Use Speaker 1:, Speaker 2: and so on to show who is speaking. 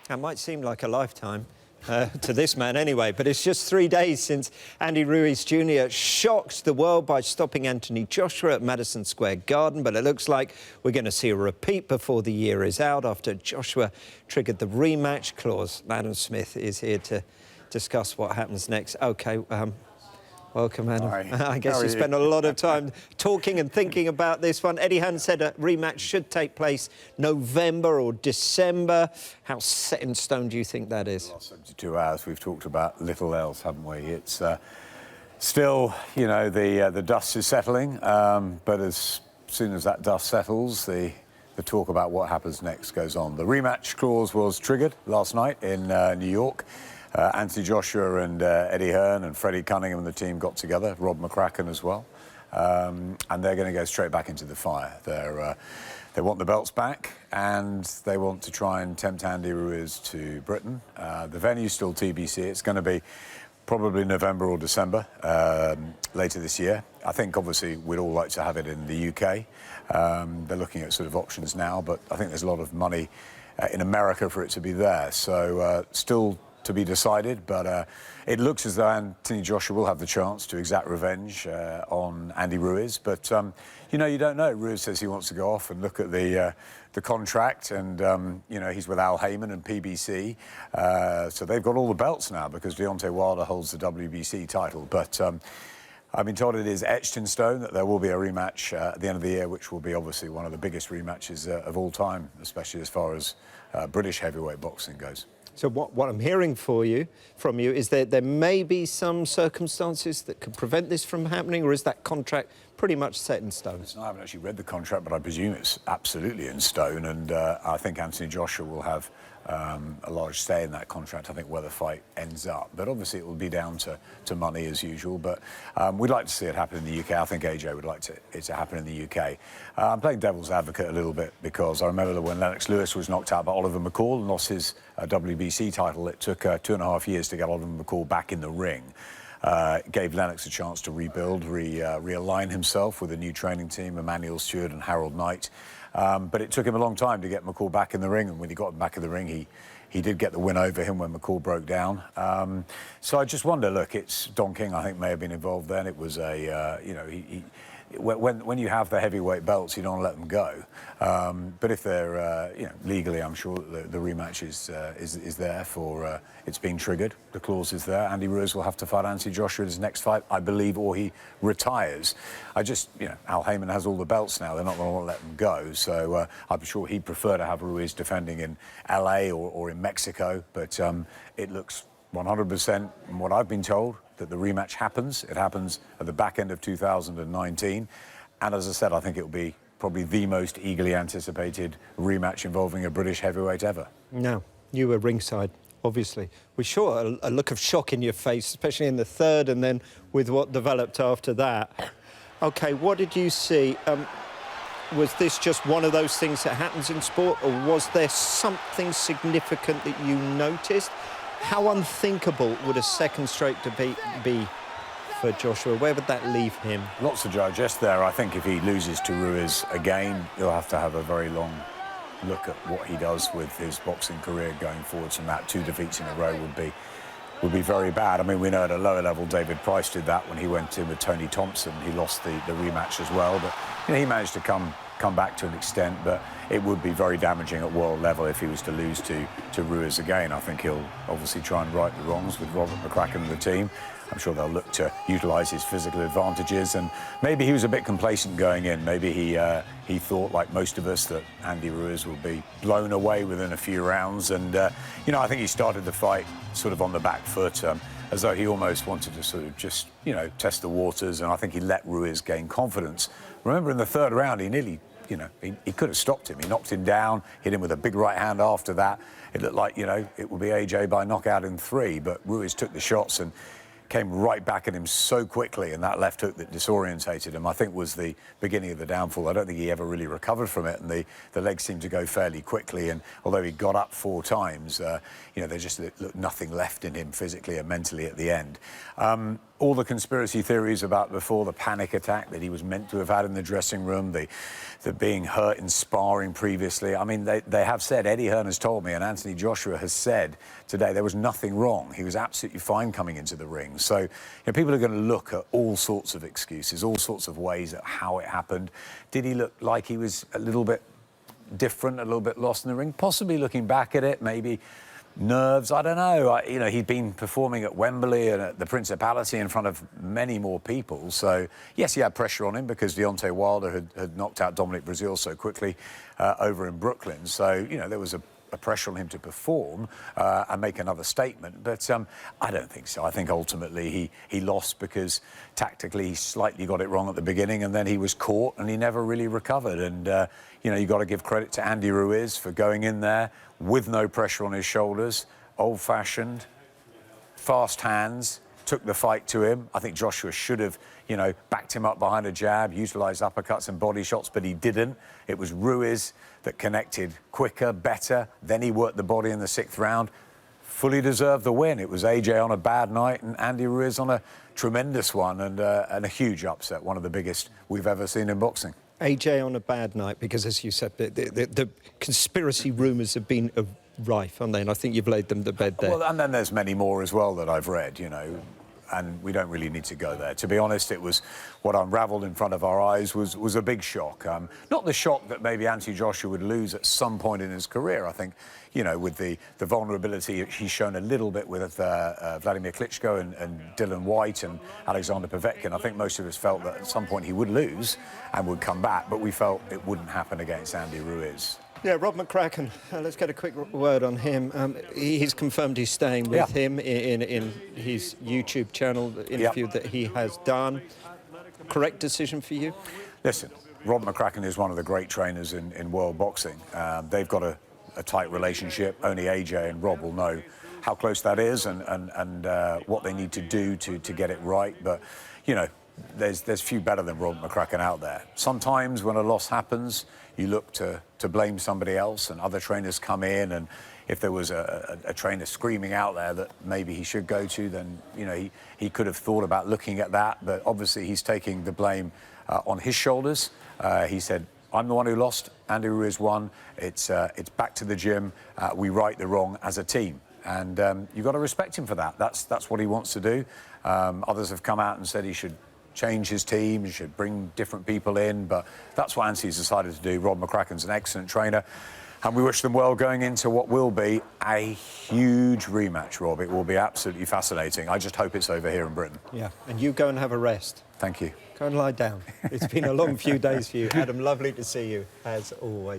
Speaker 1: That might seem like a lifetime to this man anyway, but it's just 3 days since Andy Ruiz Jr. shocked the world by stopping Anthony Joshua at Madison Square Garden. But it looks like we're going to see a repeat before the year is out after Joshua triggered the rematch clause. Adam Smith is here to discuss what happens next. OK, welcome, Adam.
Speaker 2: Hi.
Speaker 1: I guess you spent a lot of time talking and thinking about this one. Eddie Hearn said a rematch should take place November or December. How set in stone do you think that is?
Speaker 2: Last 72 hours, we've talked about little else, haven't we? It's still, you know, the dust is settling, but as soon as that dust settles, the talk about what happens next goes on. The rematch clause was triggered last night in New York. Anthony Joshua and Eddie Hearn and Freddie Cunningham and the team got together, Rob McCracken as well, and they're going to go straight back into the fire. They want the belts back, and they want to try and tempt Andy Ruiz to Britain. The venue's still TBC. It's going to be probably November or December later this year. I think, obviously, we'd all like to have it in the UK. They're looking at sort of options now, but I think there's a lot of money in America for it to be there. So still to be decided, but it looks as though Anthony Joshua will have the chance to exact revenge on Andy Ruiz. But you know, you don't know. Ruiz says he wants to go off and look at the contract, and you know, he's with Al Heyman and PBC, so they've got all the belts now because Deontay Wilder holds the WBC title. But I've been told it is etched in stone that there will be a rematch at the end of the year, which will be obviously one of the biggest rematches of all time, especially as far as British heavyweight boxing goes.
Speaker 1: So what I'm hearing from you is that there may be some circumstances that could prevent this from happening, or is that contract pretty much set in stone?
Speaker 2: Listen, I haven't actually read the contract, but I presume it's absolutely in stone, and I think Anthony Joshua will have a large say in that contract, I think, where the fight ends up. But obviously it will be down to money as usual, but we'd like to see it happen in the UK. I think AJ would like it to happen in the UK. I'm playing devil's advocate a little bit because I remember that when Lennox Lewis was knocked out by Oliver McCall and lost his WBC title, it took 2.5 years to get Oliver McCall back in the ring. It gave Lennox a chance to rebuild, realign himself with a new training team, Emmanuel Stewart and Harold Knight. But it took him a long time to get McCall back in the ring, and when he got him back in the ring, he did get the win over him when McCall broke down. So I just wonder, look, it's Don King, I think, may have been involved then. It was a, you know, when you have the heavyweight belts, you don't let them go. But if they're, you know, legally, I'm sure that the rematch is there for, it's been triggered. The clause is there. Andy Ruiz will have to fight Anthony Joshua in his next fight, I believe, or he retires. You know, Al Heyman has all the belts now. They're not going to want to let them go. So I'm sure he'd prefer to have Ruiz defending in LA or in Mexico. But it looks 100%, from what I've been told, that the rematch happens. It happens at the back end of 2019. And as I said, I think it will be probably the most eagerly anticipated rematch involving a British heavyweight ever.
Speaker 1: Now, you were ringside, obviously. We saw a look of shock in your face, especially in the third, and then with what developed after that. OK, what did you see? Was this just one of those things that happens in sport, or was there something significant that you noticed? How unthinkable would a second straight defeat be for Joshua? Where would that leave him?
Speaker 2: Lots to digest there. I think if he loses to Ruiz again, he'll have to have a very long look at what he does with his boxing career going forwards, and that 2 defeats in a row would be very bad. I mean, we know at a lower level David Price did that when he went in with Tony Thompson. He lost the rematch as well, but you know, he managed to come back to an extent, but it would be very damaging at world level if he was to lose to Ruiz again. I think he'll obviously try and right the wrongs with Robert McCracken and the team. I'm sure they'll look to utilise his physical advantages, and maybe he was a bit complacent going in. Maybe he thought, like most of us, that Andy Ruiz would be blown away within a few rounds, and you know, I think he started the fight sort of on the back foot, as though he almost wanted to sort of just, you know, test the waters, and I think he let Ruiz gain confidence. Remember, in the third round, he nearly, you know, he could have stopped him. He knocked him down, hit him with a big right hand after that. It looked like, you know, it would be AJ by knockout in 3, but Ruiz took the shots and came right back at him so quickly, and that left hook that disorientated him, I think, was the beginning of the downfall. I don't think he ever really recovered from it, and the legs seemed to go fairly quickly, and although he got up 4 times, you know, there just looked nothing left in him physically and mentally at the end. all the conspiracy theories about before, the panic attack that he was meant to have had in the dressing room, the being hurt in sparring previously. I mean, they have said, Eddie Hearn has told me, and Anthony Joshua has said today, there was nothing wrong. He was absolutely fine coming into the ring. So, you know, people are going to look at all sorts of excuses, all sorts of ways at how it happened. Did he look like he was a little bit different, a little bit lost in the ring? Possibly looking back at it, maybe nerves, I don't know. You know, he'd been performing at Wembley and at the Principality in front of many more people. So, yes, he had pressure on him because Deontay Wilder had knocked out Dominic Breazeale so quickly over in Brooklyn. So, you know, there was a pressure on him to perform and make another statement. But I don't think so. I think ultimately he lost because tactically he slightly got it wrong at the beginning, and then he was caught and he never really recovered. And, you know, you've got to give credit to Andy Ruiz for going in there with no pressure on his shoulders, old-fashioned, fast hands, took the fight to him. I think Joshua should have, you know, backed him up behind a jab, utilised uppercuts and body shots, but he didn't. It was Ruiz that connected quicker, better. Then he worked the body in the 6th round. Fully deserved the win. It was AJ on a bad night and Andy Ruiz on a tremendous one, and a huge upset, one of the biggest we've ever seen in boxing.
Speaker 1: AJ on a bad night, because, as you said, the conspiracy rumours have been rife, aren't they? And I think you've laid them to bed there.
Speaker 2: Well, and then there's many more as well that I've read, you know, and we don't really need to go there. To be honest, it was what unravelled in front of our eyes was a big shock. Not the shock that maybe Anthony Joshua would lose at some point in his career. I think, you know, with the vulnerability he's shown a little bit with Vladimir Klitschko and Dylan White and Alexander Povetkin, I think most of us felt that at some point he would lose and would come back, but we felt it wouldn't happen against Andy Ruiz.
Speaker 1: Yeah, Rob McCracken, let's get a quick word on him. He's confirmed he's staying with him in his YouTube channel, the interview that he has done. Correct decision for you?
Speaker 2: Listen, Rob McCracken is one of the great trainers in world boxing. They've got a tight relationship. Only AJ and Rob will know how close that is and what they need to do to get it right. But, you know, there's few better than Rob McCracken out there. Sometimes when a loss happens, you look to blame somebody else, and other trainers come in, and if there was a trainer screaming out there that maybe he should go to, then, you know, he could have thought about looking at that. But obviously he's taking the blame on his shoulders. He said, I'm the one who lost, Andy Ruiz won. It's back to the gym. We right the wrong as a team. And you've got to respect him for that. That's what he wants to do. Others have come out and said he should change his team, he should bring different people in, but that's what Anthony's decided to do. Rob McCracken's an excellent trainer, and we wish them well going into what will be a huge rematch, Rob. It will be absolutely fascinating. I just hope it's over here in Britain.
Speaker 1: Yeah, and you go and have a rest.
Speaker 2: Thank you.
Speaker 1: Go and lie down. It's been a long few days for you. Adam, lovely to see you, as always.